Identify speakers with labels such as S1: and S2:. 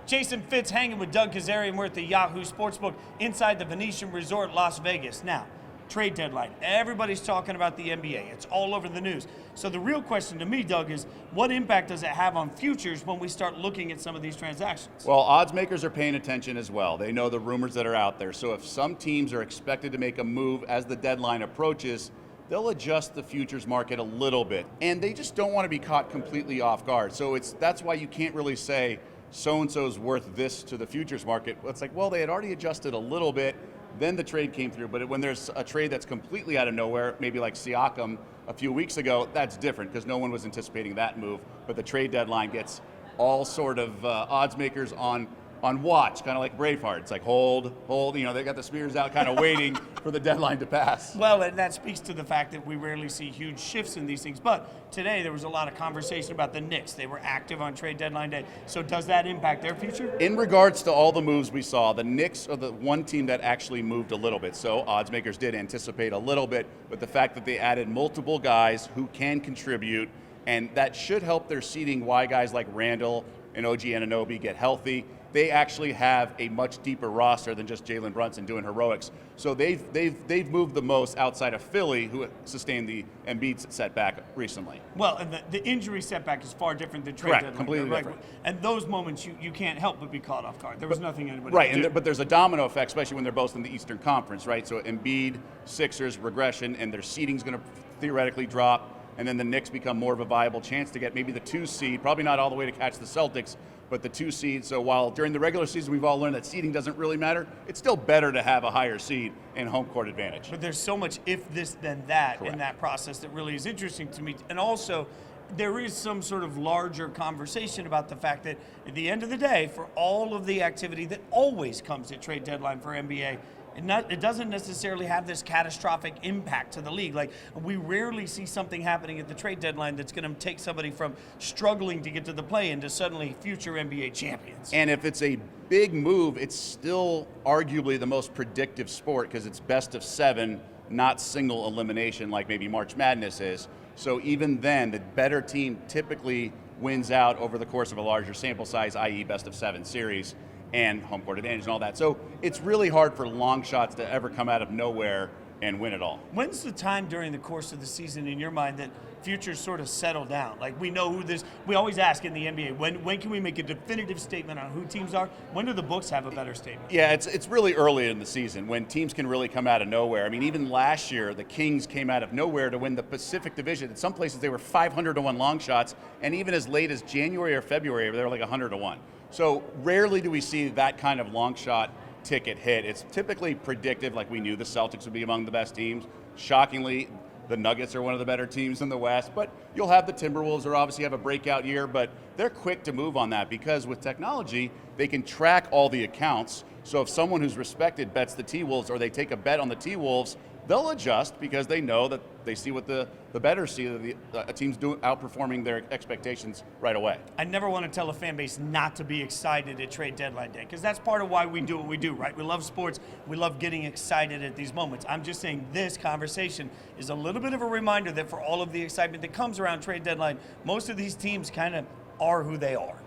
S1: Jason Fitz hanging with Doug Kezirian. We're at the Yahoo Sportsbook inside the Venetian Resort, Las Vegas. Now, trade deadline. Everybody's talking about the NBA. It's all over the news. So the real question to me, Doug, is what impact does it have on futures when we start looking at some of these transactions?
S2: Well, odds makers are paying attention as well. They know the rumors that are out there. So if some teams are expected to make a move as the deadline approaches, they'll adjust the futures market a little bit. And they just don't want to be caught completely off guard. So that's why you can't really say so-and-so's worth this to the futures market. It's like, well, they had already adjusted a little bit, then the trade came through. But when there's a trade that's completely out of nowhere, maybe like Siakam a few weeks ago, that's different because no one was anticipating that move. But the trade deadline gets all sort of odds makers on watch, kind of like Braveheart. It's like hold, they got the spears out kind of waiting for the deadline to pass.
S1: Well, and that speaks to the fact that we rarely see huge shifts in these things. But today there was a lot of conversation about the Knicks. They were active on trade deadline day. So does that impact their future?
S2: In regards to all the moves we saw, the Knicks are the one team that actually moved a little bit. So odds makers did anticipate a little bit, but the fact that they added multiple guys who can contribute, and that should help their seeding why guys like Randall and OG Anunoby get healthy. They actually have a much deeper roster than just Jalen Brunson doing heroics. So they've moved the most outside of Philly, who sustained the Embiid setback recently.
S1: Well, and the injury setback is far different than trade
S2: Correct,
S1: deadline.
S2: completely
S1: Right?
S2: different.
S1: And those moments you can't help but be caught off guard. There was nothing anybody
S2: Right,
S1: could do.
S2: but there's a domino effect, especially when they're both in the Eastern Conference, right? So Embiid, Sixers, regression, and their seeding's going to theoretically drop, and then the Knicks become more of a viable chance to get maybe the 2 seed, probably not all the way to catch the Celtics, but the 2 seed. So while during the regular season we've all learned that seeding doesn't really matter, it's still better to have a higher seed and home court advantage.
S1: But there's so much if this then that
S2: Correct.
S1: in that process that really is interesting to me. And also, there is some sort of larger conversation about the fact that at the end of the day, for all of the activity that always comes at trade deadline for NBA, it doesn't necessarily have this catastrophic impact to the league. Like, we rarely see something happening at the trade deadline that's going to take somebody from struggling to get to the play-in to suddenly future NBA champions.
S2: And if it's a big move, it's still arguably the most predictive sport because it's best of 7, not single elimination like maybe March Madness is. So even then, the better team typically wins out over the course of a larger sample size, i.e. best of 7 series and home court advantage and all that. So it's really hard for long shots to ever come out of nowhere and win it all.
S1: When's the time during the course of the season in your mind that futures sort of settle down? Like, we know who this, we always ask in the NBA, when can we make a definitive statement on who teams are? When do the books have a better statement?
S2: Yeah, it's really early in the season when teams can really come out of nowhere. I mean, even last year, the Kings came out of nowhere to win the Pacific Division. In some places, they were 500-1 long shots, and even as late as January or February, they were like 100-1. So rarely do we see that kind of long shot ticket hit. It's typically predictive, like we knew the Celtics would be among the best teams. Shockingly, the Nuggets are one of the better teams in the West, but you'll have the Timberwolves or obviously have a breakout year, but they're quick to move on that because with technology, they can track all the accounts. So if someone who's respected bets the T-Wolves or they take a bet on the T-Wolves, they'll adjust because they know that they see what the bettors see, that a team's outperforming their expectations right away.
S1: I never want to tell a fan base not to be excited at trade deadline day because that's part of why we do what we do, right? We love sports. We love getting excited at these moments. I'm just saying this conversation is a little bit of a reminder that for all of the excitement that comes around trade deadline, most of these teams kind of are who they are.